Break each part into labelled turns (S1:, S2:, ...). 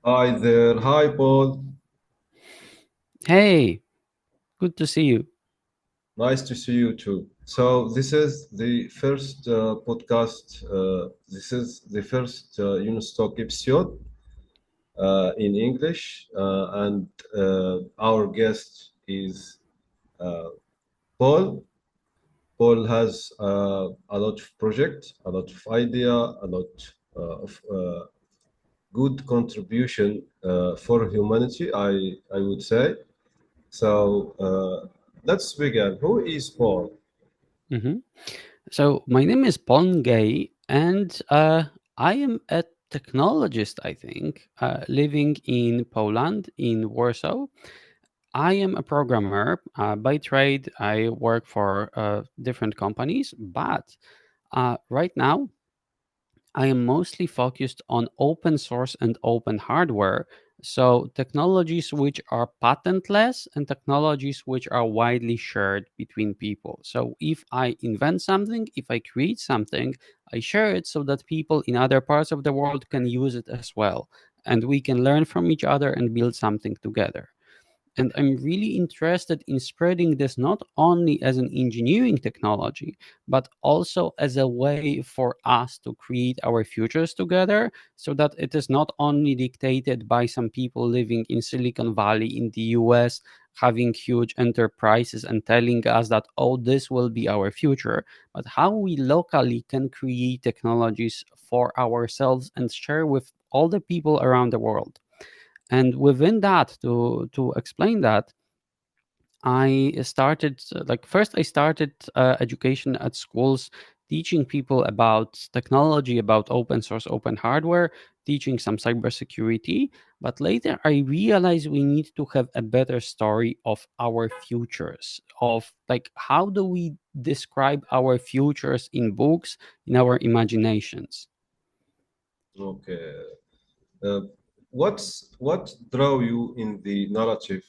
S1: Hi there. Hi, Paul.
S2: Hey, good to see you.
S1: Nice to see you too. So, this is the first podcast. This is the first Unistock episode in English, and our guest is uh, Paul. Paul has a lot of project, a lot of idea, a lot of good contribution for humanity. I would say. So let's begin. Who is Paul?
S2: hmm So, my name is Pawel Ngei, and I am a technologist, I think, living in Poland, in Warsaw. I am a programmer. By trade, I work for different companies, but right now, I am mostly focused on open source and open hardware. So, technologies which are patentless and technologies which are widely shared between people. So, if I invent something, if I create something, I share it so that people in other parts of the world can use it as well. And we can learn from each other and build something together. And I'm really interested in spreading this not only as an engineering technology, but also as a way for us to create our futures together so that it is not only dictated by some people living in Silicon Valley in the US, having huge enterprises and telling us that, oh, this will be our future, but how we locally can create technologies for ourselves and share with all the people around the world. And within that, to explain that, I started like first I started education at schools, teaching people about technology, about open source, open hardware, teaching some cybersecurity. But later I realized we need to have a better story of our futures, of like how do we describe our futures in books, in our imaginations.
S1: Okay. Uh, what draw you in the narrative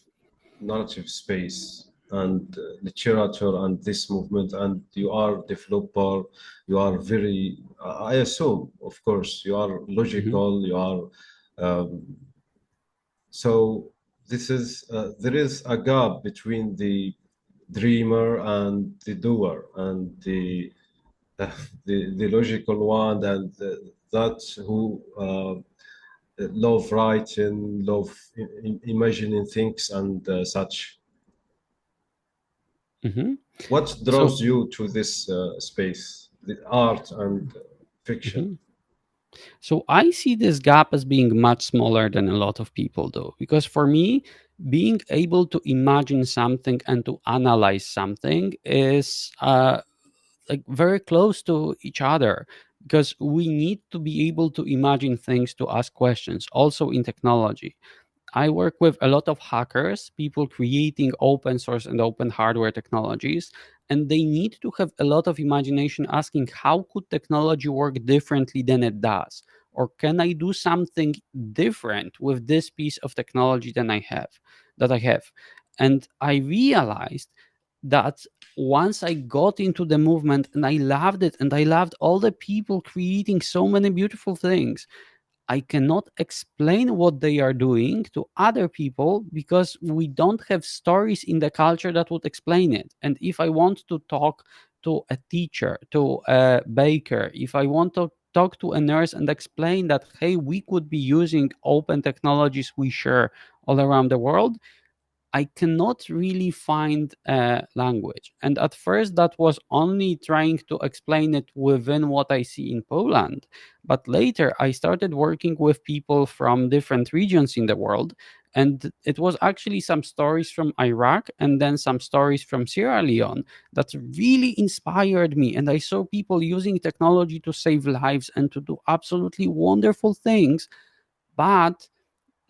S1: space and literature and this movement? And you are developer. You are very. I assume, of course, you are
S2: Mhm.
S1: logical. You are. Um, so this is there is a gap between the dreamer and the doer and the logical one and that who love writing, love imagining things and such.
S2: Mhm.
S1: What
S2: So
S1: draws you to this space, the art and fiction?
S2: mhm. So I see this gap as being much smaller than a lot of people do. Because for me, being able to imagine something and to analyze something is like very close to each other. Because we need to be able to imagine things to ask questions, also in technology. I work with a lot of hackers, people creating open source and open hardware technologies, and they need to have a lot of imagination asking how could technology work differently than it does? Or can I do something different with this piece of technology than I have? And I realized that once I got into the movement and I loved it and I loved all the people creating so many beautiful things, I cannot explain what they are doing to other people because we don't have stories in the culture that would explain it. And if I want to talk to a teacher, to a baker, if I want to talk to a nurse and explain that, hey, we could be using open technologies we share all around the world, I cannot really find a language. And at first, that was only trying to explain it within what I see in Poland. But later, I started working with people from different regions in the world. And it was actually some stories from Iraq and then some stories from Sierra Leone that really inspired me. And I saw people using technology to save lives and to do absolutely wonderful things. But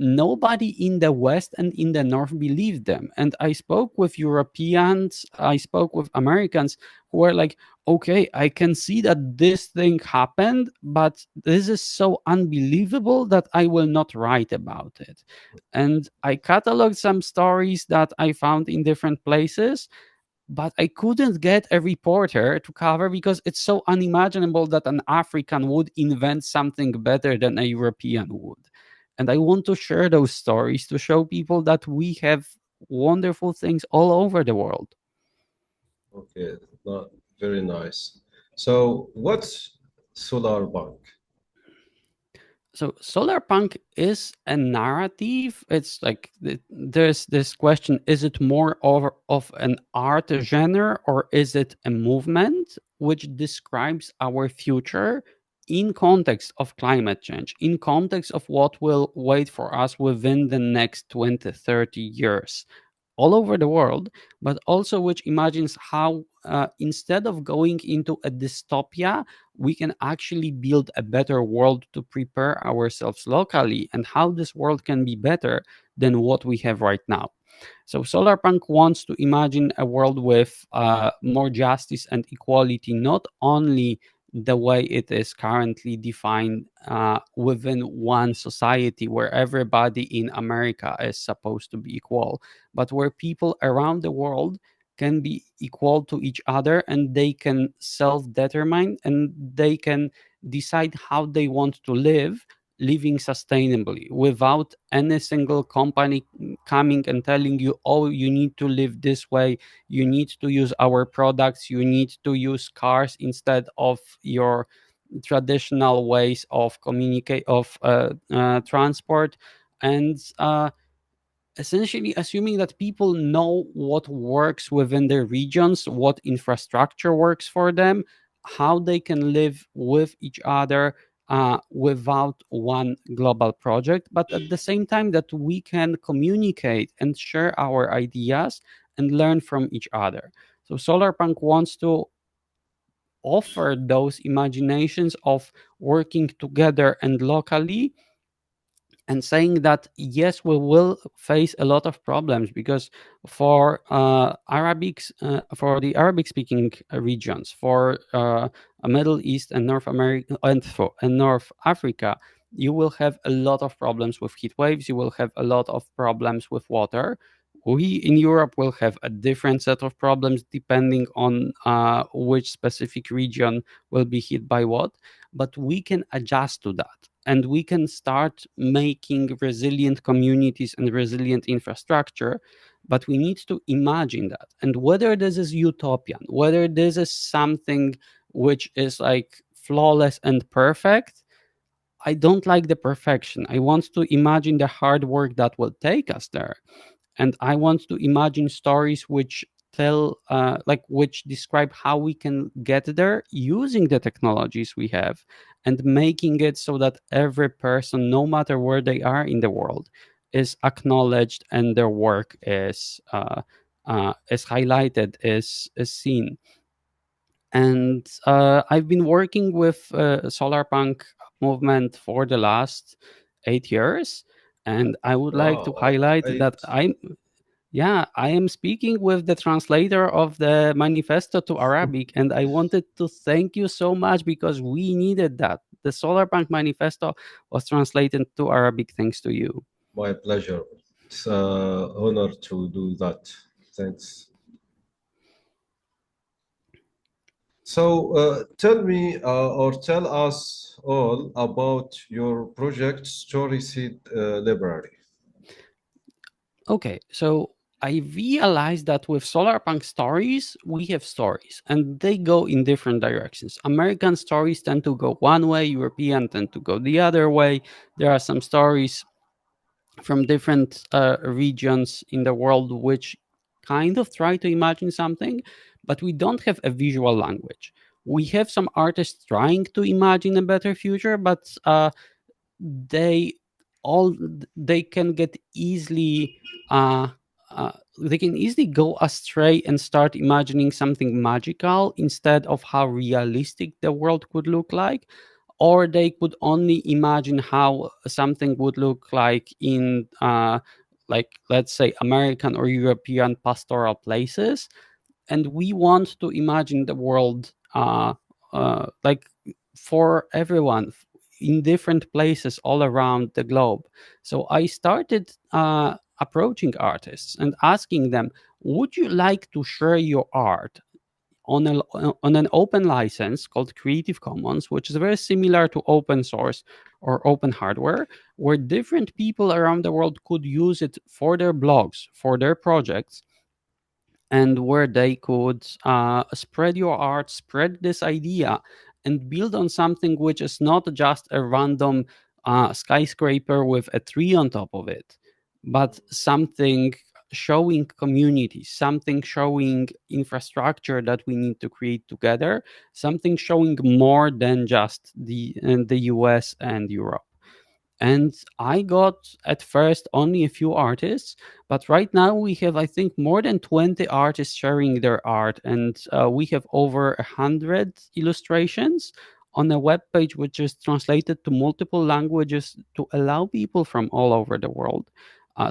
S2: nobody in the West and in the North believed them. And I spoke with Europeans, I spoke with Americans who were like, okay, I can see that this thing happened, but this is so unbelievable that I will not write about it. And I cataloged some stories that I found in different places. But I couldn't get a reporter to cover because it's so unimaginable that an African would invent something better than a European would. And I want to share those stories to show people that we have wonderful things all over the world.
S1: Okay, very nice. So, what's Solarpunk?
S2: So Solarpunk is a narrative. It's like there's this question: is it more of an art genre, or is it a movement which describes our future in context of climate change, in context of what will wait for us within the next 20, 30 years? All over the world, but also which imagines how instead of going into a dystopia, we can actually build a better world to prepare ourselves locally, and how this world can be better than what we have right now. So Solarpunk wants to imagine a world with more justice and equality, not only the way it is currently defined within one society where everybody in America is supposed to be equal, but where people around the world can be equal to each other, and they can self-determine, and they can decide how they want to live, living sustainably, without any single company coming and telling you, oh, you need to live this way, you need to use our products, you need to use cars instead of your traditional ways of communicate of transport. And essentially assuming that people know what works within their regions, what infrastructure works for them, how they can live with each other without one global project, but at the same time that we can communicate and share our ideas and learn from each other. So Solarpunk wants to offer those imaginations of working together and locally, and saying that yes, we will face a lot of problems, because for for the Arabic speaking regions, for Middle East and North America, and North Africa, you will have a lot of problems with heat waves, you will have a lot of problems with water. We in Europe will have a different set of problems depending on which specific region will be hit by what, but we can adjust to that, and we can start making resilient communities and resilient infrastructure. But we need to imagine that, and whether this is utopian, whether this is something which is like flawless and perfect, I don't like the perfection. I want to imagine the hard work that will take us there, and I want to imagine stories which tell which describe how we can get there using the technologies we have, and making it so that every person, no matter where they are in the world, is acknowledged, and their work is highlighted, is seen. And I've been working with Solarpunk movement for the last 8 years, and I would like to
S1: Wow,
S2: highlight that
S1: eight.
S2: I am speaking with the translator of the manifesto to Arabic, and I wanted to thank you so much because we needed that. The Solarpunk manifesto was translated to Arabic thanks to you.
S1: My pleasure. It's an honor to do that. Thanks. So, tell me or tell us all about your project Story Seed Library.
S2: Okay, so I realized that with Solarpunk stories, we have stories and they go in different directions. American stories tend to go one way, European tend to go the other way. There are some stories from different regions in the world which kind of try to imagine something, but we don't have a visual language. We have some artists trying to imagine a better future, but they all they can get easily uh, they can easily go astray and start imagining something magical instead of how realistic the world could look like, or they could only imagine how something would look like in like, let's say, American or European pastoral places. And we want to imagine the world like for everyone in different places all around the globe. So I started approaching artists and asking them, would you like to share your art on an open license called Creative Commons, which is very similar to open source or open hardware, where different people around the world could use it for their blogs, for their projects, and where they could spread your art, spread this idea, and build on something which is not just a random skyscraper with a tree on top of it, but something showing community, something showing infrastructure that we need to create together, something showing more than just the US and Europe. And I got at first only a few artists, but right now we have, I think, more than 20 artists sharing their art, and we have over 100 illustrations on a web page which is translated to multiple languages to allow people from all over the world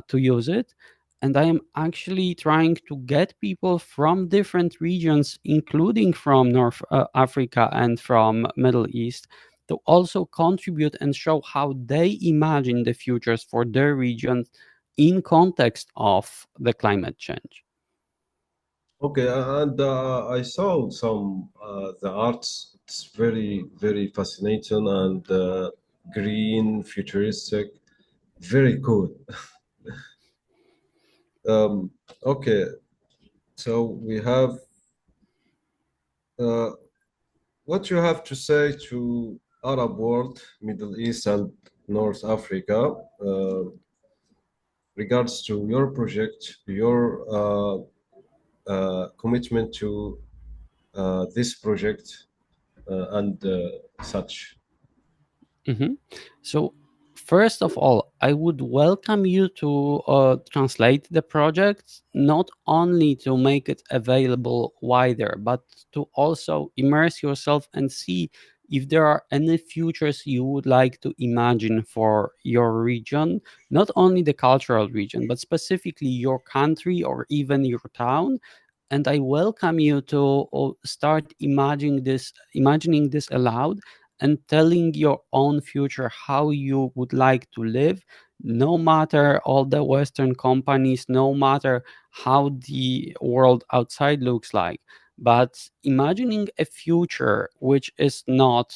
S2: to use it. And I am actually trying to get people from different regions, including from North Africa and from Middle East, to also contribute and show how they imagine the futures for their region in context of the climate change.
S1: Okay, and I saw some the arts. It's very, very fascinating and green, futuristic, very cool. Okay, so we have uh, what you have to say to Arab world, Middle East, and North Africa regards to your project, your commitment to this project and such.
S2: Mhm. So, first of all, I would welcome you to translate the project, not only to make it available wider, but to also immerse yourself and see if there are any futures you would like to imagine for your region, not only the cultural region, but specifically your country or even your town. And I welcome you to start imagining this aloud and telling your own future, how you would like to live, no matter all the Western companies, no matter how the world outside looks like, but imagining a future which is not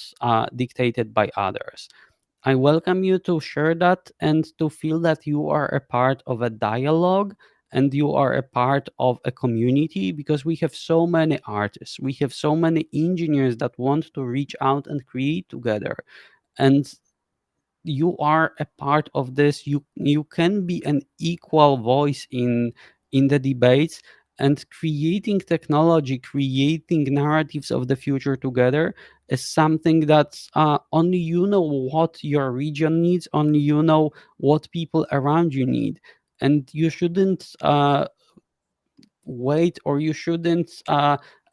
S2: dictated by others. I welcome you to share that and to feel that you are a part of a dialogue and you are a part of a community, because we have so many artists, we have so many engineers that want to reach out and create together. And you are a part of this. You can be an equal voice in the debates, and creating technology, creating narratives of the future together is something that only you know what your region needs, only you know what people around you need. And you shouldn't wait, or you shouldn't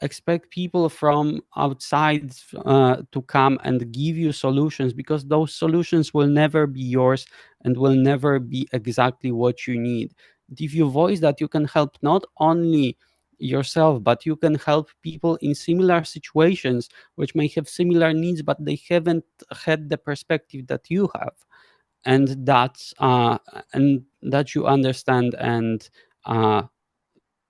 S2: expect people from outside to come and give you solutions, because those solutions will never be yours and will never be exactly what you need. If you voice that, you can help not only yourself, but you can help people in similar situations which may have similar needs, but they haven't had the perspective that you have. And that you understand, and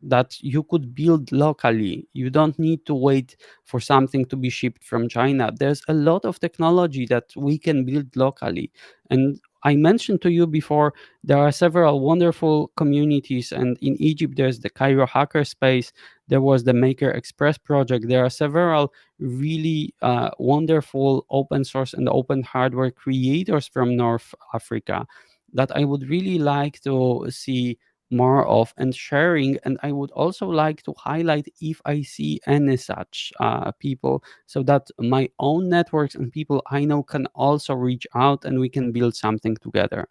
S2: that you could build locally. You don't need to wait for something to be shipped from China. There's a lot of technology that we can build locally. And I mentioned to you before, there are several wonderful communities. And in Egypt, there's the Cairo Hackerspace. There was the Maker Express project. There are several really wonderful open source and open hardware creators from North Africa that I would really like to see more of and sharing. And I would also like to highlight if I see any such people, so that my own networks and people I know can also reach out and we can build something together.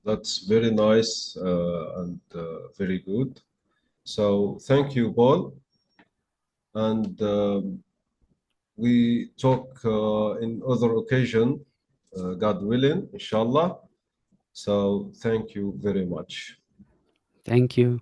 S1: That's very nice and very good. So thank you, Paul. And we talk in other occasion, God willing, inshallah. So thank you very much.
S2: Thank you.